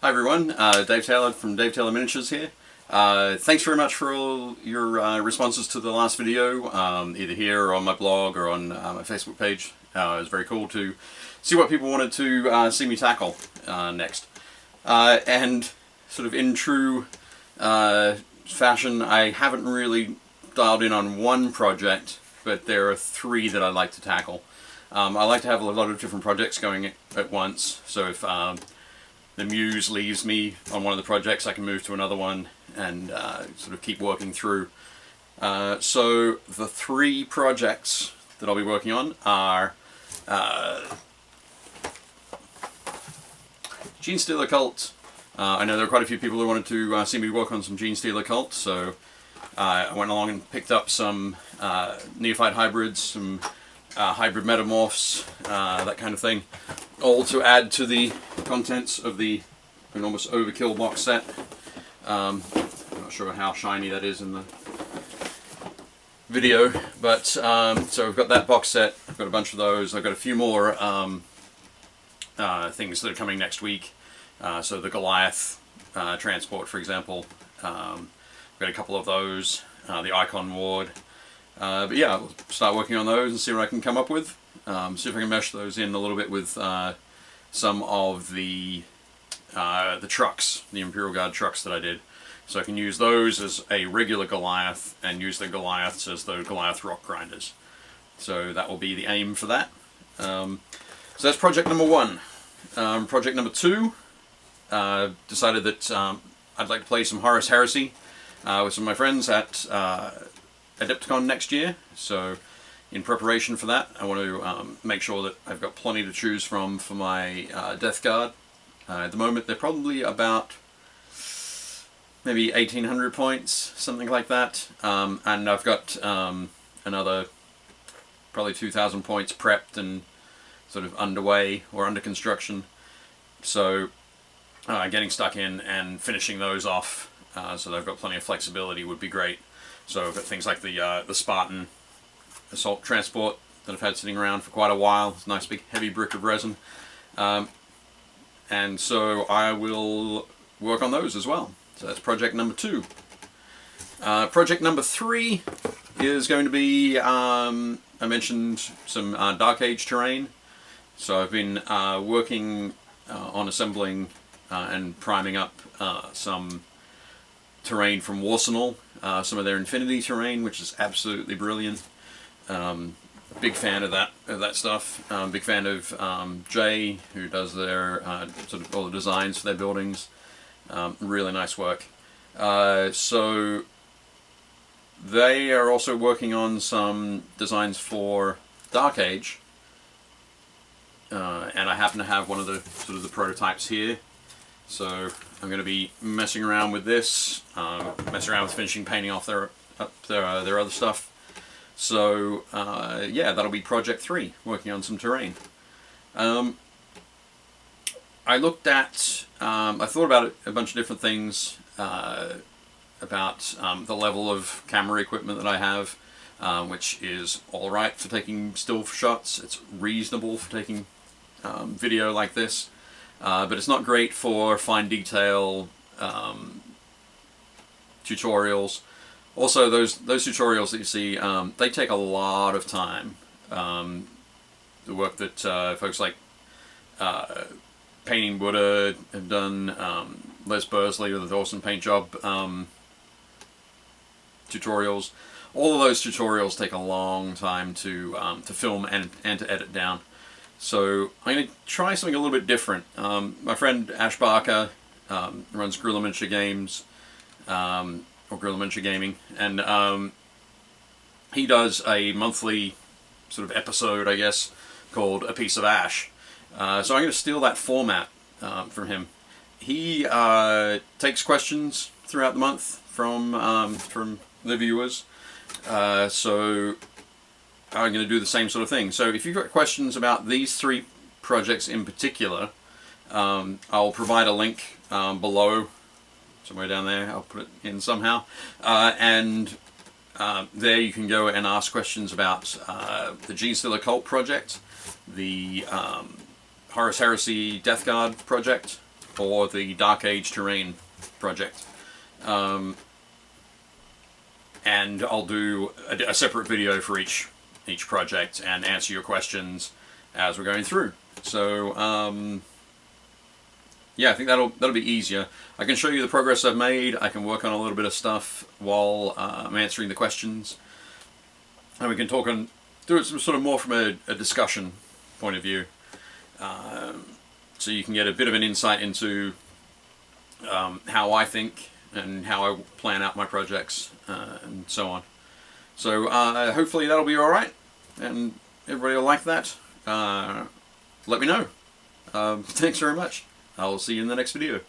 Hi everyone, Dave Taylor from Dave Taylor Miniatures here. Thanks very much for all your responses to the last video, either here or on my blog or on my Facebook page. It was very cool to see what people wanted to see me tackle next. And sort of in true fashion, I haven't really dialed in on one project, but there are three that I'd like to tackle. I like to have a lot of different projects going at once, so if the muse leaves me on one of the projects, I can move to another one and sort of keep working through. So the three projects that I'll be working on are Genestealer Cult. I know there are quite a few people who wanted to see me work on some Genestealer Cult, so I went along and picked up some neophyte hybrids, some hybrid metamorphs, that kind of thing, all to add to the contents of the enormous Overkill box set. I'm not sure how shiny that is in the video, but so we've got that box set. I've got a bunch of those. I've got a few more things that are coming next week. So the Goliath transport, for example. I've got a couple of those. The Icon Ward. But yeah, I'll start working on those and see what I can come up with. See if I can mesh those in a little bit with some of the trucks, the Imperial Guard trucks that I did. So I can use those as a regular Goliath and use the Goliaths as the Goliath rock grinders. So that will be the aim for that. So that's project number one. Project number two, decided that I'd like to play some Horus Heresy with some of my friends at Adepticon next year. So in preparation for that, I want to make sure that I've got plenty to choose from for my Death Guard. At the moment they're probably about maybe 1800 points, something like that, and I've got another probably 2000 points prepped and sort of underway or under construction. So getting stuck in and finishing those off so that I've got plenty of flexibility would be great. So I've got things like the Spartan assault transport that I've had sitting around for quite a while. It's a nice big heavy brick of resin. And so I will work on those as well. So that's project number two. Project number three is going to be, I mentioned some Dark Age terrain. So I've been working on assembling and priming up some terrain from Warsenal, some of their Infinity terrain, which is absolutely brilliant. Big fan of that stuff. Big fan of Jay, who does their sort of all the designs for their buildings. Really nice work. So they are also working on some designs for Dark Age, and I happen to have one of the sort of the prototypes here. So I'm going to be messing around with this, messing around with finishing painting off their other stuff. So yeah, that'll be project three, working on some terrain. I looked at, I thought about a bunch of different things about the level of camera equipment that I have, which is alright for taking still shots. It's reasonable for taking video like this. But it's not great for fine detail tutorials. Also, those tutorials that you see, they take a lot of time. The work that folks like Painting Buddha have done, Les Bursley with the Awesome Paint Job tutorials. All of those tutorials take a long time to film and to edit down. So I'm going to try something a little bit different. My friend Ash Barker runs Guerrilla Miniature Games, or Guerrilla Miniature Gaming, and he does a monthly sort of episode, I guess, called A Piece of Ash. So I'm going to steal that format from him. He takes questions throughout the month from the viewers. So I'm going to do the same sort of thing. So if you've got questions about these three projects in particular, I'll provide a link below, somewhere down there. I'll put it in somehow, and there you can go and ask questions about the Genestealer Cult project, the Horus Heresy Death Guard project, or the Dark Age Terrain project. And I'll do a separate video for each project and answer your questions as we're going through. So yeah, I think that'll be easier. I can show you the progress I've made. I can work on a little bit of stuff while I'm answering the questions, and we can talk and do it sort of more from a discussion point of view, so you can get a bit of an insight into how I think and how I plan out my projects and so on. So hopefully that'll be alright, and everybody will like that. Let me know. Thanks very much. I'll see you in the next video.